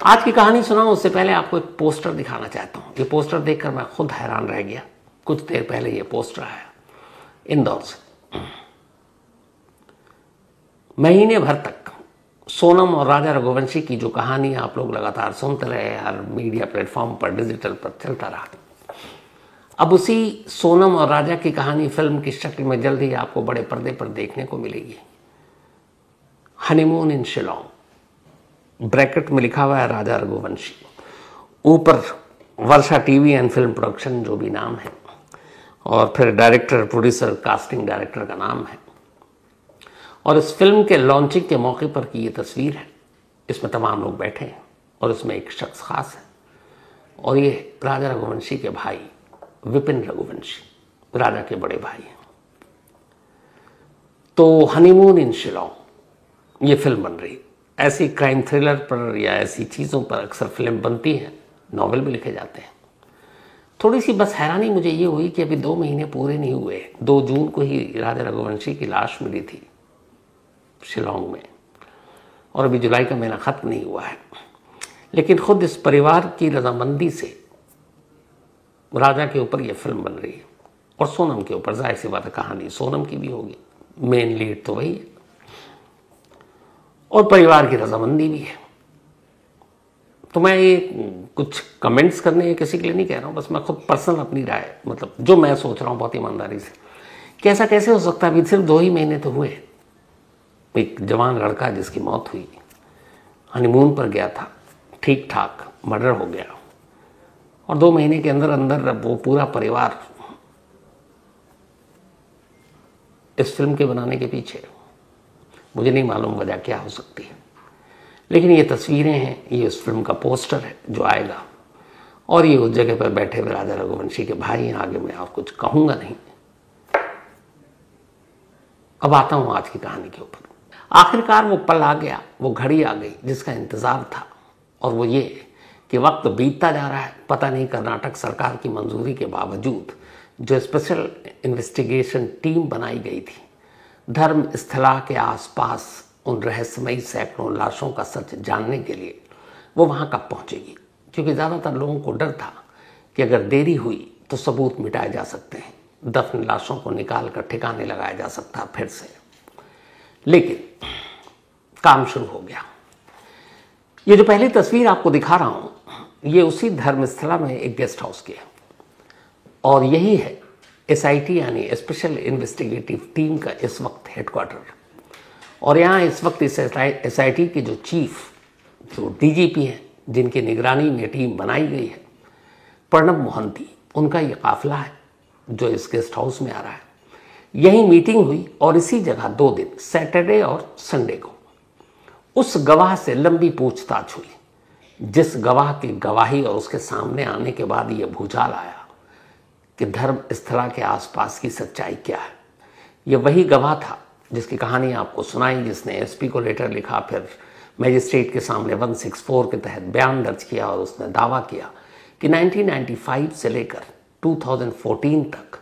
आज की कहानी सुनाऊं उससे पहले आपको एक पोस्टर दिखाना चाहता हूं। ये पोस्टर देखकर मैं खुद हैरान रह गया। कुछ देर पहले ये पोस्टर आया इंदौर से। महीने भर तक सोनम और राजा रघुवंशी की जो कहानी आप लोग लगातार सुनते रहे, हर मीडिया प्लेटफॉर्म पर, डिजिटल पर चलता रहा, अब उसी सोनम और राजा की कहानी फिल्म की शक्ल में जल्द ही आपको बड़े पर्दे पर देखने को मिलेगी। हनीमून इन शिलोंग, ब्रैकेट में लिखा हुआ है राजा रघुवंशी, ऊपर वर्षा टीवी एंड फिल्म प्रोडक्शन जो भी नाम है, और फिर डायरेक्टर, प्रोड्यूसर, कास्टिंग डायरेक्टर का नाम है। और इस फिल्म के लॉन्चिंग के मौके पर की ये तस्वीर है। इसमें तमाम लोग बैठे हैं और इसमें एक शख्स खास है, और ये राजा रघुवंशी के भाई विपिन रघुवंशी, राजा के बड़े भाई हैं। तो हनीमून इन शिलोंग ये फिल्म बन रही। ऐसी क्राइम थ्रिलर पर या ऐसी चीज़ों पर अक्सर फिल्म बनती है, नॉवेल भी लिखे जाते हैं। थोड़ी सी बस हैरानी मुझे ये हुई कि अभी 2 महीने पूरे नहीं हुए। 2 जून को ही राजा रघुवंशी की लाश मिली थी शिलोंग में, और अभी जुलाई का महीना खत्म नहीं हुआ है। लेकिन खुद इस परिवार की रजामंदी से राजा के ऊपर यह फिल्म बन रही है, और सोनम के ऊपर। जाहिर सी बात है कहानी सोनम की भी होगी, मेन लीड तो वही है, और परिवार की रजामंदी भी है। तो मैं ये कुछ कमेंट्स करने किसी के लिए नहीं कह रहा हूँ, बस मैं खुद पर्सनल अपनी राय, मतलब जो मैं सोच रहा हूँ बहुत ईमानदारी से, कि ऐसा कैसे हो सकता है। अभी सिर्फ 2 ही महीने तो हुए। एक जवान लड़का जिसकी मौत हुई, हनीमून पर गया था, ठीक ठाक, मर्डर हो गया, और 2 महीने के अंदर अंदर वो पूरा परिवार इस फिल्म के बनाने के पीछे। मुझे नहीं मालूम वजह क्या हो सकती है, लेकिन ये तस्वीरें हैं, ये उस फिल्म का पोस्टर है जो आएगा, और ये उस जगह पर बैठे हुए राजा रघुवंशी के भाई हैं। आगे मैं और कुछ कहूँगा नहीं। अब आता हूँ आज की कहानी के ऊपर। आखिरकार वो पल आ गया, वो घड़ी आ गई जिसका इंतज़ार था, और वो ये कि वक्त बीतता जा रहा है। पता नहीं कर्नाटक सरकार की मंजूरी के बावजूद जो स्पेशल इन्वेस्टिगेशन टीम बनाई गई थी धर्म स्थला के आसपास उन रहस्यमयी सैकड़ों लाशों का सच जानने के लिए, वो वहाँ कब पहुँचेगी। क्योंकि ज़्यादातर लोगों को डर था कि अगर देरी हुई तो सबूत मिटाए जा सकते हैं, दफन लाशों को निकाल कर ठिकाने लगाया जा सकता फिर से। लेकिन काम शुरू हो गया। ये जो पहली तस्वीर आपको दिखा रहा हूँ, ये उसी धर्मस्थला में एक गेस्ट हाउस की है, और यही है SIT यानी स्पेशल इन्वेस्टिगेटिव टीम का इस वक्त हेडक्वार्टर। और यहाँ इस वक्त इस SIT के जो चीफ, जो DGP हैं, जिनकी निगरानी में टीम बनाई गई है, प्रणब मोहंती, उनका ये काफिला है जो इस गेस्ट हाउस में आ रहा है। यही मीटिंग हुई, और इसी जगह 2 दिन, सैटरडे और संडे को, उस गवाह से लंबी पूछताछ हुई, जिस गवाह की गवाही और उसके सामने आने के बाद ये भूचाल आया कि धर्मस्थला के आसपास की सच्चाई क्या है। ये वही गवाह था जिसकी कहानी आपको सुनाई, जिसने SP को लेटर लिखा, फिर मजिस्ट्रेट के सामने 164 के तहत बयान दर्ज किया, और उसने दावा किया कि 1995 से लेकर 2014 तक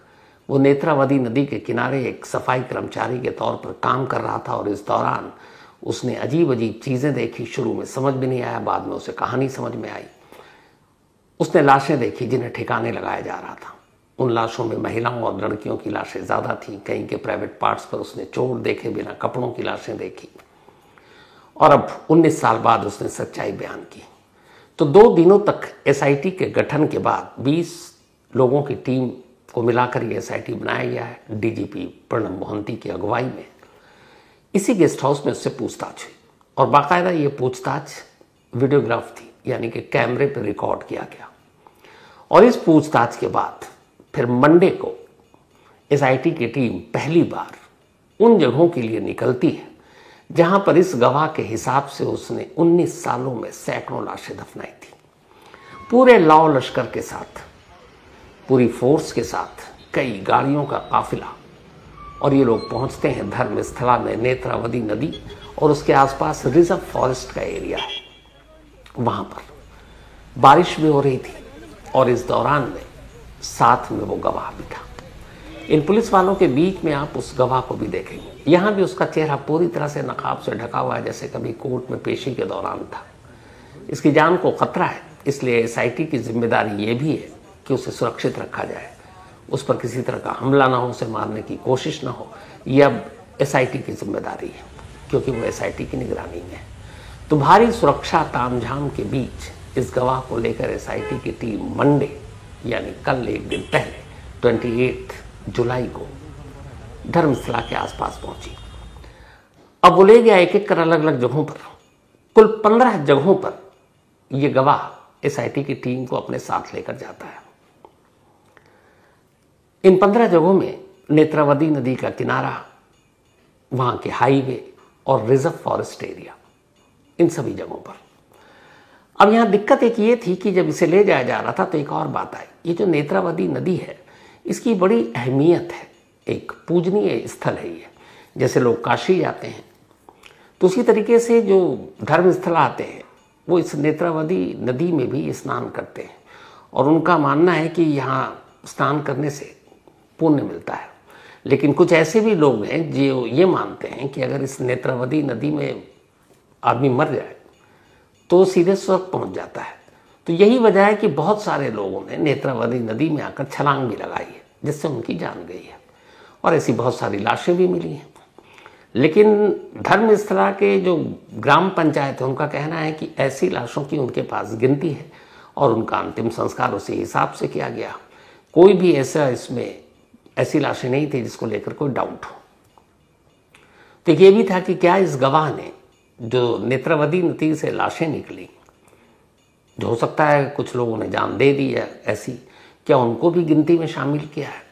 वो नेत्रावती नदी के किनारे एक सफाई कर्मचारी के तौर पर काम कर रहा था, और इस दौरान उसने अजीब अजीब चीज़ें देखी। शुरू में समझ भी नहीं आया, बाद में उसे कहानी समझ में आई। उसने लाशें देखी जिन्हें ठिकाने लगाया जा रहा था। उन लाशों में महिलाओं और लड़कियों की लाशें ज़्यादा थीं। कहीं के प्राइवेट पार्ट्स पर उसने चोट देखे, बिना कपड़ों की लाशें देखी, और अब 19 साल बाद उसने सच्चाई बयान की। तो 2 दिनों तक SIT के गठन के बाद 20 लोगों की टीम को मिलाकर ये SIT बनाया गया है, DGP प्रणब मोहंती की अगुवाई में। इसी गेस्ट हाउस में उससे पूछताछ हुई, और बाकायदा ये पूछताछ वीडियोग्राफ थी, यानी कि कैमरे पर रिकॉर्ड किया गया। और इस पूछताछ के बाद फिर मंडे को SIT की टीम पहली बार उन जगहों के लिए निकलती है जहां पर इस गवाह के हिसाब से उसने 19 सालों में सैकड़ों लाशें दफनाई थी। पूरे लाओ लश्कर के साथ, पूरी फोर्स के साथ, कई गाड़ियों का काफिला, और ये लोग पहुंचते हैं धर्मस्थला में। नेत्रावती नदी और उसके आसपास रिजर्व फॉरेस्ट का एरिया है। वहां पर बारिश भी हो रही थी, और इस दौरान में साथ में वो गवाह भी था। इन पुलिस वालों के बीच में आप उस गवाह को भी देखेंगे। यहाँ भी उसका चेहरा पूरी तरह से नकाब से ढका हुआ है, जैसे कभी कोर्ट में पेशी के दौरान था। इसकी जान को खतरा है, इसलिए एसआईटी की जिम्मेदारी ये भी है कि उसे सुरक्षित रखा जाए, उस पर किसी तरह का हमला ना हो, उसे मारने की कोशिश ना हो। ये अब एसआईटी की जिम्मेदारी है, क्योंकि वो एसआईटी की निगरानी में है। तो भारी सुरक्षा तामझाम के बीच इस गवाह को लेकर एसआईटी की टीम मंडे यानी कल एक दिन पहले 28 जुलाई को धर्मस्थला के आसपास पहुंची। अब वो ले गया एक एक कर अलग अलग जगहों पर, कुल 15 जगहों पर ये गवाह एसआईटी की टीम को अपने साथ लेकर जाता है। इन 15 जगहों में नेत्रावती नदी का किनारा, वहां के हाईवे और रिजर्व फॉरेस्ट एरिया, इन सभी जगहों पर। अब यहां दिक्कत एक ये थी कि जब इसे ले जाया जा रहा था तो एक और बात आई। ये जो नेत्रावती नदी है, इसकी बड़ी अहमियत है, एक पूजनीय स्थल है ये। जैसे लोग काशी जाते हैं तो उसी तरीके से जो धर्म स्थल आते हैं वो इस नेत्रावती नदी में भी स्नान करते हैं, और उनका मानना है कि यहाँ स्नान करने से पुण्य मिलता है। लेकिन कुछ ऐसे भी लोग हैं जो ये मानते हैं कि अगर इस नेत्रावती नदी में आदमी मर जाए तो सीधे स्वर्ग पहुंच जाता है। तो यही वजह है कि बहुत सारे लोगों ने नेत्रावती नदी में आकर छलांग भी लगाई है, जिससे उनकी जान गई है, और ऐसी बहुत सारी लाशें भी मिली हैं। लेकिन धर्मस्थला के जो ग्राम पंचायत है उनका कहना है कि ऐसी लाशों की उनके पास गिनती है और उनका अंतिम संस्कार उसी हिसाब से किया गया। कोई भी ऐसा इसमें ऐसी लाशें नहीं थी जिसको लेकर कोई डाउट हो। तो ये भी था कि क्या इस गवाह ने जो नेत्रावती नदी से लाशें निकली, जो हो सकता है कुछ लोगों ने जान दे दी है ऐसी, क्या उनको भी गिनती में शामिल किया है?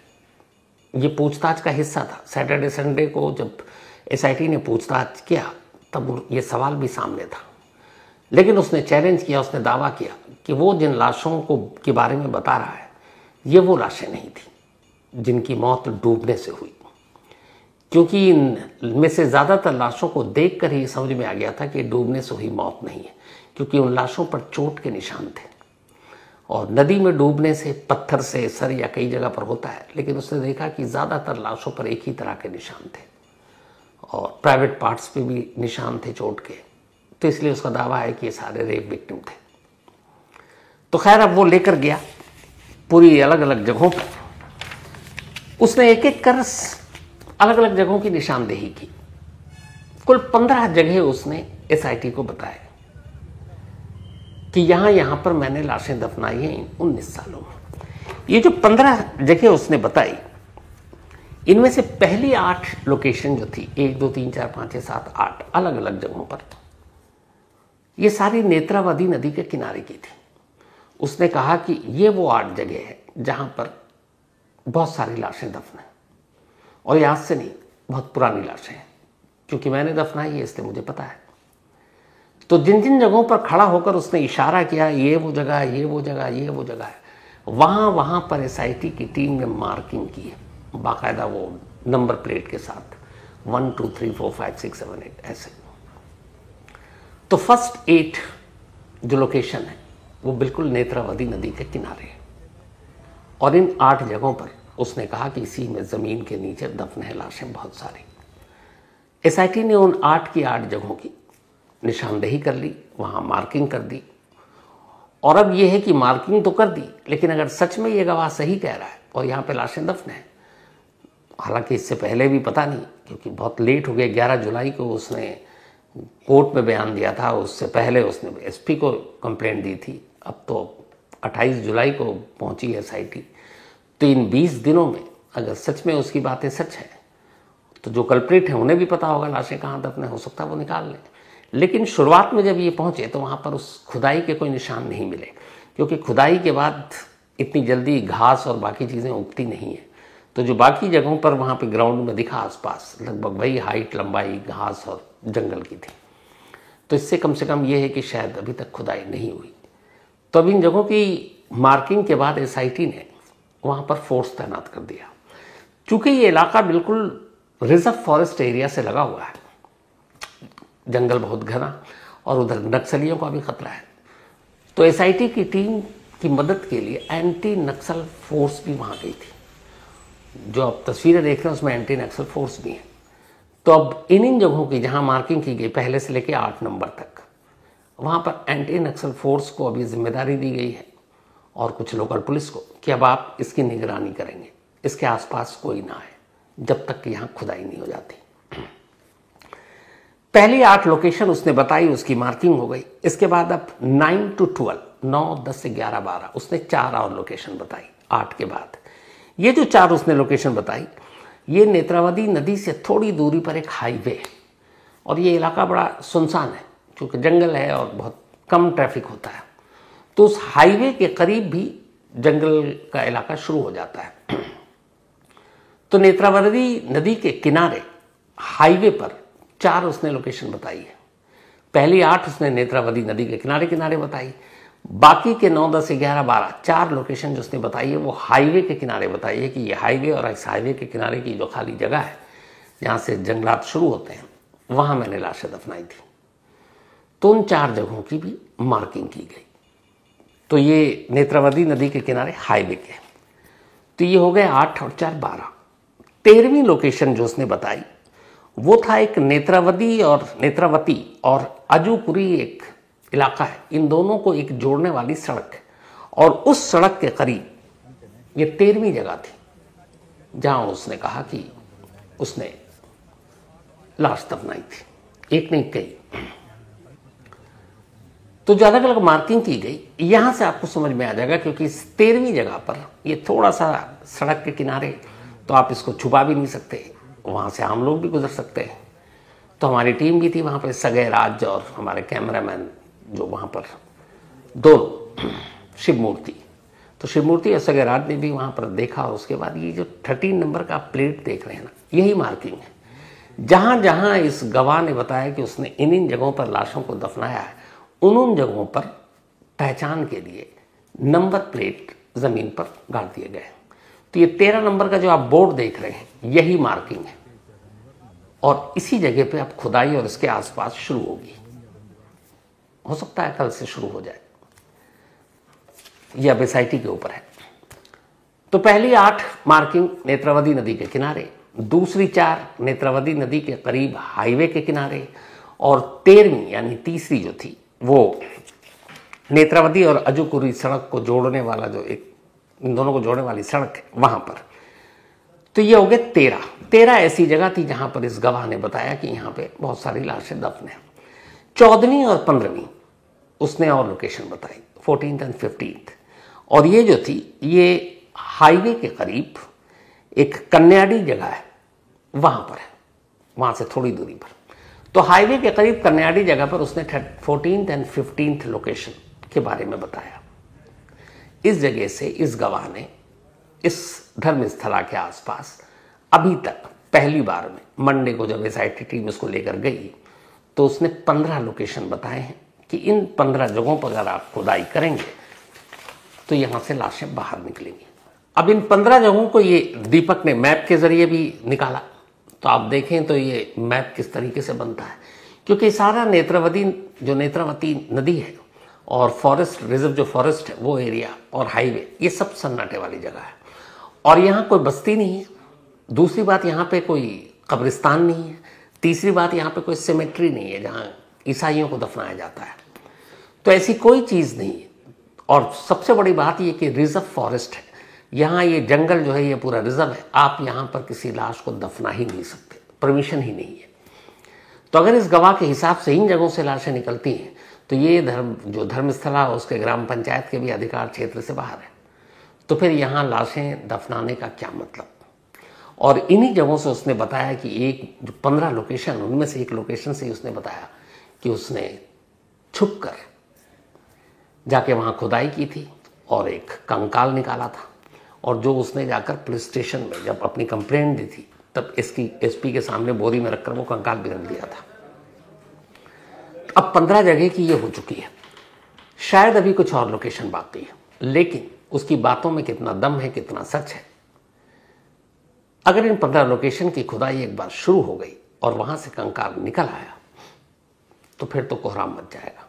ये पूछताछ का हिस्सा था। सैटरडे संडे को जब एसआईटी ने पूछताछ किया तब ये सवाल भी सामने था, लेकिन उसने चैलेंज किया, उसने दावा किया कि वो जिन लाशों को के बारे में बता रहा है ये वो लाशें नहीं थी जिनकी मौत डूबने से हुई, क्योंकि इनमें से ज़्यादातर लाशों को देखकर ही समझ में आ गया था कि डूबने से हुई मौत नहीं है, क्योंकि उन लाशों पर चोट के निशान थे। और नदी में डूबने से पत्थर से, सर या कई जगह पर होता है, लेकिन उसने देखा कि ज़्यादातर लाशों पर एक ही तरह के निशान थे और प्राइवेट पार्ट्स पे भी निशान थे चोट के। तो इसलिए उसका दावा है कि ये सारे रेप विक्टिम थे। तो खैर अब वो लेकर गया पूरी अलग अलग जगहों पर, उसने एक एक कर अलग अलग जगहों की निशानदेही की। कुल 15 जगह उसने एसआईटी को बताया कि यहां पर मैंने लाशें दफनाई हैं इन 19 सालों में। ये जो 15 जगह उसने बताई, इनमें से पहली 8 लोकेशन जो थी, 1 2 3 4 5 6 7 8 अलग अलग जगहों पर, ये सारी नेत्रावती नदी के किनारे की थी। उसने कहा कि ये वो 8 जगह है जहां पर बहुत सारी लाशें दफन हैं, और ये आज से नहीं, बहुत पुरानी लाशें हैं, क्योंकि मैंने दफनाई है इसलिए मुझे पता है। तो जिन जिन जगहों पर खड़ा होकर उसने इशारा किया, ये वो जगह है, ये वो जगह, ये वो जगह है, वहां पर एसआईटी की टीम ने मार्किंग की है बाकायदा, वो नंबर प्लेट के साथ 1 2 3 4 5 6 7 8 ऐसे। तो फर्स्ट 8 जो लोकेशन है वो बिल्कुल नेत्रावती नदी के किनारे है, और इन 8 जगहों पर उसने कहा कि इसी में ज़मीन के नीचे दफन है लाशें बहुत सारी। एसआईटी ने उन 8 की 8 जगहों की निशानदेही कर ली, वहाँ मार्किंग कर दी। और अब यह है कि मार्किंग तो कर दी, लेकिन अगर सच में ये गवाह सही कह रहा है और यहाँ पे लाशें दफन हैं, हालांकि इससे पहले भी पता नहीं, क्योंकि बहुत लेट हो गया, 11 जुलाई को उसने कोर्ट में बयान दिया था, उससे पहले उसने एसपी को कंप्लेंट दी थी, अब तो 28 जुलाई को पहुंची एसआईटी। तो इन 20 दिनों में अगर सच में उसकी बातें सच है तो जो कल्प्रिट हैं उन्हें भी पता होगा लाशें कहाँ दफन, हो सकता है वो निकाल लें। लेकिन शुरुआत में जब ये पहुंचे तो वहाँ पर उस खुदाई के कोई निशान नहीं मिले, क्योंकि खुदाई के बाद इतनी जल्दी घास और बाकी चीज़ें उगती नहीं है। तो जो बाकी जगहों पर वहाँ पे ग्राउंड में दिखा आसपास, लगभग वही हाइट, लंबाई, घास और जंगल की थी। तो इससे कम से कम ये है कि शायद अभी तक खुदाई नहीं हुई। तो अब इन जगहों की मार्किंग के बाद एसआईटी ने वहाँ पर फोर्स तैनात कर दिया। चूँकि ये इलाका बिल्कुल रिजर्व फॉरेस्ट एरिया से लगा हुआ है, जंगल बहुत घना, और उधर नक्सलियों का भी खतरा है, तो एसआईटी की टीम की मदद के लिए एंटी नक्सल फोर्स भी वहाँ गई थी। जो आप तस्वीरें देख रहे हैं उसमें एंटी नक्सल फोर्स भी है। तो अब इन जगहों की जहाँ मार्किंग की गई पहले से लेकर 8 नंबर तक, वहाँ पर एंटी नक्सल फोर्स को अभी जिम्मेदारी दी गई है और कुछ लोकल पुलिस को कि अब आप इसकी निगरानी करेंगे, इसके आसपास कोई ना आए जब तक कि यहाँ खुदाई नहीं हो जाती। पहली 8 लोकेशन उसने बताई, उसकी मार्किंग हो गई। इसके बाद अब 9 to 12, 9, 10 से 11, 12 उसने 4 और लोकेशन बताई 8 के बाद। ये जो 4 उसने लोकेशन बताई, ये नेत्रावती नदी से थोड़ी दूरी पर एक हाईवे है और ये इलाका बड़ा सुनसान है क्योंकि जंगल है और बहुत कम ट्रैफिक होता है। तो उस हाईवे के करीब भी जंगल का इलाका शुरू हो जाता है। तो नेत्रावती नदी के किनारे हाईवे पर 4 उसने लोकेशन बताई है। पहली 8 उसने नेत्रावती नदी के किनारे किनारे बताई। बाकी के 9, 10, 11, 12 4 लोकेशन जो उसने बताई है वो हाईवे के किनारे बताई है कि ये हाईवे और इस हाईवे के किनारे की जो खाली जगह है जहाँ से जंगलात शुरू होते हैं वहाँ मैंने लाशें दफनाई थी। तो उन 4 जगहों की भी मार्किंग की गई। तो ये नेत्रावती नदी के किनारे हाईवे के, तो ये हो गए 8 और 4, 12। 13वीं लोकेशन जो उसने बताई वो था एक नेत्रावती और अजूपुरी एक इलाका है, इन दोनों को एक जोड़ने वाली सड़क है और उस सड़क के करीब ये 13वीं जगह थी जहां उसने कहा कि उसने लाश दफनाई थी। एक नहीं कई। तो जो अलग अलग मार्किंग की गई यहां से आपको समझ में आ जाएगा क्योंकि इस 13वीं जगह पर ये थोड़ा सा सड़क के किनारे, तो आप इसको छुपा भी नहीं सकते, वहाँ से आम लोग भी गुजर सकते हैं। तो हमारी टीम भी थी वहाँ पर, सगे राज और हमारे कैमरामैन जो वहाँ पर दोनों शिवमूर्ति, तो शिवमूर्ति और सगे राज ने भी वहाँ पर देखा। और उसके बाद ये जो 13 नंबर का प्लेट देख रहे हैं ना, यही मार्किंग है। जहाँ जहाँ इस गवाह ने बताया कि उसने इन जगहों पर लाशों को दफनाया है, उन जगहों पर पहचान के लिए नंबर प्लेट ज़मीन पर गाड़ दिए गए। तो ये 13 नंबर का जो आप बोर्ड देख रहे हैं यही मार्किंग है और इसी जगह पे अब खुदाई और इसके आसपास शुरू होगी। हो सकता है कल से शुरू हो जाए, यह अब SIT के ऊपर है। तो पहली 8 मार्किंग नेत्रावती नदी के किनारे, दूसरी 4 नेत्रावती नदी के करीब हाईवे के किनारे और 13वीं यानी तीसरी जो थी वो नेत्रावती और अजूपुरी सड़क को जोड़ने वाला जो एक इन दोनों को जोड़ने वाली सड़क है वहां पर। तो ये हो गए 13 ऐसी जगह थी जहां पर इस गवाह ने बताया कि यहाँ पे बहुत सारी लाशें दफन हैं। 14वीं और 15वीं उसने और लोकेशन बताई, 14th and 15th। और ये जो थी ये हाईवे के करीब एक कन्याडी जगह है वहां पर है, वहां से थोड़ी दूरी पर। तो हाईवे के करीब कन्याडी जगह पर उसने 14th and 15th लोकेशन के बारे में बताया। इस जगह से इस गवाह ने इस धर्मस्थला के आसपास अभी तक पहली बार में मंडे को जब SIT टीम इसको लेकर गई तो उसने 15 लोकेशन बताए हैं कि इन 15 जगहों पर अगर आप खुदाई करेंगे तो यहां से लाशें बाहर निकलेंगी। अब इन 15 जगहों को ये दीपक ने मैप के जरिए भी निकाला। तो आप देखें तो ये मैप किस तरीके से बनता है, क्योंकि सारा नेत्रावती नदी है और फॉरेस्ट रिजर्व जो फॉरेस्ट है वो एरिया और हाईवे ये सब सन्नाटे वाली जगह है और यहाँ कोई बस्ती नहीं है। दूसरी बात, यहाँ पे कोई कब्रिस्तान नहीं है। तीसरी बात, यहाँ पे कोई सिमेट्री नहीं है जहाँ ईसाइयों को दफनाया जाता है। तो ऐसी कोई चीज़ नहीं है। और सबसे बड़ी बात ये कि रिजर्व फॉरेस्ट है, यहाँ ये जंगल जो है ये पूरा रिजर्व है। आप यहाँ पर किसी लाश को दफना ही नहीं सकते, परमिशन ही नहीं है। तो अगर इस गवाह के हिसाब से इन जगहों से लाशें निकलती हैं तो ये धर्मस्थला है उसके ग्राम पंचायत के भी अधिकार क्षेत्र से बाहर है। तो फिर यहाँ लाशें दफनाने का क्या मतलब। और इन्हीं जगहों से उसने बताया कि एक जो 15 लोकेशन, उनमें से एक लोकेशन से उसने बताया कि उसने छुप कर जाके वहाँ खुदाई की थी और एक कंकाल निकाला था। और जो उसने जाकर पुलिस स्टेशन में जब अपनी कंप्लेंट दी थी तब SP के सामने बोरी में रखकर वो कंकाल भी रख दिया था। अब 15 जगह की ये हो चुकी है, शायद अभी कुछ और लोकेशन बाकी है, लेकिन उसकी बातों में कितना दम है, कितना सच है। अगर इन 15 लोकेशन की खुदाई एक बार शुरू हो गई और वहां से कंकाल निकल आया तो फिर तो कोहराम मच जाएगा।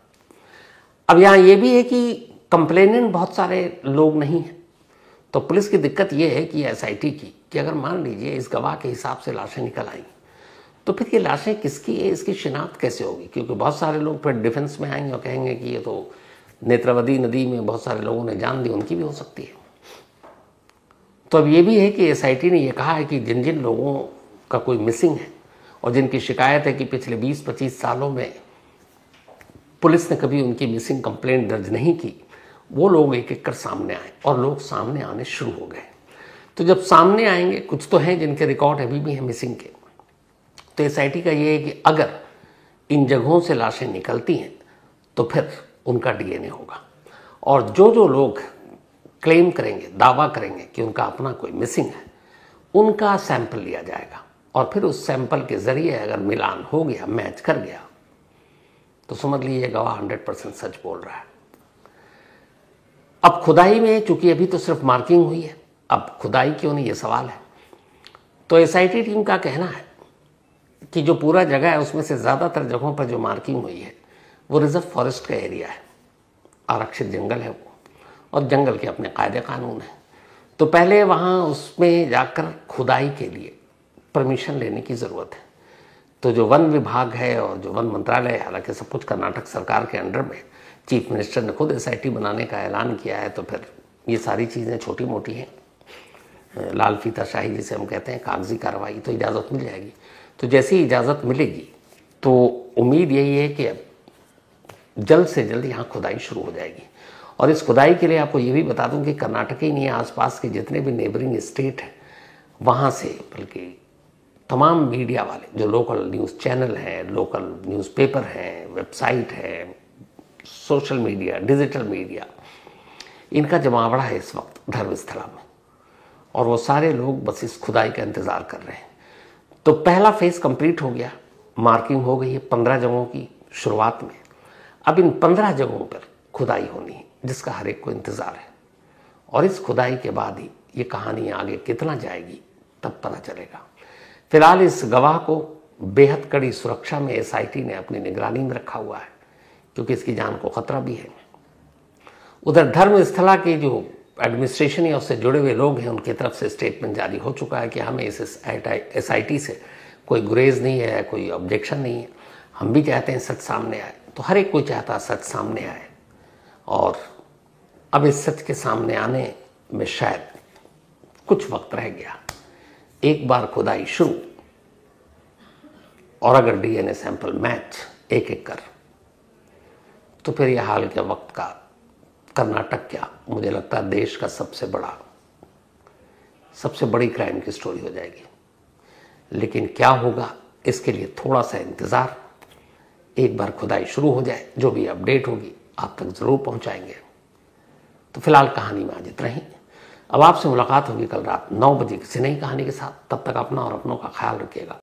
अब यहां यह भी है कि कंप्लेनेंट बहुत सारे लोग नहीं हैं, तो पुलिस की दिक्कत यह है कि SIT की कि अगर मान लीजिए इस गवाह के हिसाब से लाशें निकल आई तो फिर ये लाशें किसकी है, इसकी शिनाख्त कैसे होगी? क्योंकि बहुत सारे लोग फिर डिफेंस में आएंगे और कहेंगे कि ये तो नेत्रावती नदी में बहुत सारे लोगों ने जान दी, उनकी भी हो सकती है। तो अब ये भी है कि एसआईटी ने यह कहा है कि जिन जिन लोगों का कोई मिसिंग है और जिनकी शिकायत है कि पिछले 20-25 सालों में पुलिस ने कभी उनकी मिसिंग कंप्लेंट दर्ज नहीं की, वो लोग एक एक कर सामने आए और लोग सामने आने शुरू हो गए। तो जब सामने आएंगे, कुछ तो हैं जिनके रिकॉर्ड अभी भी हैं मिसिंग के, तो एसआईटी का ये है कि अगर इन जगहों से लाशें निकलती हैं तो फिर उनका डीएनए होगा, और जो जो लोग क्लेम करेंगे, दावा करेंगे कि उनका अपना कोई मिसिंग है, उनका सैंपल लिया जाएगा और फिर उस सैंपल के जरिए अगर मिलान हो गया, मैच कर गया, तो समझ लीजिए गवाह 100% सच बोल रहा है। अब खुदाई में चूंकि अभी तो सिर्फ मार्किंग हुई है, अब खुदाई क्यों नहीं, ये सवाल है। तो एसआईटी टीम का कहना है कि जो पूरा जगह है उसमें से ज़्यादातर जगहों पर जो मार्किंग हुई है वो रिजर्व फॉरेस्ट का एरिया है, आरक्षित जंगल है वो, और जंगल के अपने कायदे कानून हैं। तो पहले वहाँ उसमें जाकर खुदाई के लिए परमिशन लेने की ज़रूरत है। तो जो वन विभाग है और जो वन मंत्रालय, हालांकि सब कुछ कर्नाटक सरकार के अंडर में, चीफ मिनिस्टर ने खुद एसआईटी बनाने का ऐलान किया है, तो फिर ये सारी चीज़ें छोटी मोटी हैं, लाल फीताशाही जिसे हम कहते हैं, कागजी कार्रवाई, तो इजाज़त मिल जाएगी। तो जैसी इजाज़त मिलेगी तो उम्मीद यही है कि अब जल्द से जल्द यहाँ खुदाई शुरू हो जाएगी। और इस खुदाई के लिए आपको ये भी बता दूं कि कर्नाटक ही नहीं है, आसपास के जितने भी नेबरिंग स्टेट हैं वहाँ से, बल्कि तमाम मीडिया वाले, जो लोकल न्यूज़ चैनल हैं, लोकल न्यूज़पेपर हैं, वेबसाइट है, सोशल मीडिया, डिजिटल मीडिया, इनका जमावड़ा है इस वक्त धर्मस्थला में, और वो सारे लोग बस इस खुदाई का इंतज़ार कर रहे हैं। तो पहला फेज़ कंप्लीट हो गया, मार्किंग हो गई है 15 जगहों की शुरुआत में। अब इन 15 जगहों पर खुदाई होनी है, जिसका हर एक को इंतज़ार है, और इस खुदाई के बाद ही ये कहानी आगे कितना जाएगी तब पता चलेगा। फिलहाल इस गवाह को बेहद कड़ी सुरक्षा में एसआईटी ने अपनी निगरानी में रखा हुआ है, क्योंकि इसकी जान को खतरा भी है। उधर धर्मस्थला के जो एडमिनिस्ट्रेशन या उससे जुड़े हुए लोग हैं, उनकी तरफ से स्टेटमेंट जारी हो चुका है कि हमें इस एसआईटी से कोई गुरेज नहीं है, कोई ऑब्जेक्शन नहीं है, हम भी चाहते हैं सच सामने आए। तो हर एक कोई चाहता सच सामने आए, और अब इस सच के सामने आने में शायद कुछ वक्त रह गया। एक बार खुदाई शुरू, और अगर डीएनए सैंपल मैच एक एक कर, तो फिर यह हाल के वक्त का कर्नाटक क्या, मुझे लगता है देश का सबसे बड़ी क्राइम की स्टोरी हो जाएगी। लेकिन क्या होगा, इसके लिए थोड़ा सा इंतज़ार, एक बार खुदाई शुरू हो जाए, जो भी अपडेट होगी आप तक ज़रूर पहुंचाएंगे। तो फिलहाल कहानी में आज इतना ही। अब आपसे मुलाकात होगी कल रात 9 बजे किसी नई कहानी के साथ। तब तक अपना और अपनों का ख्याल रखिएगा।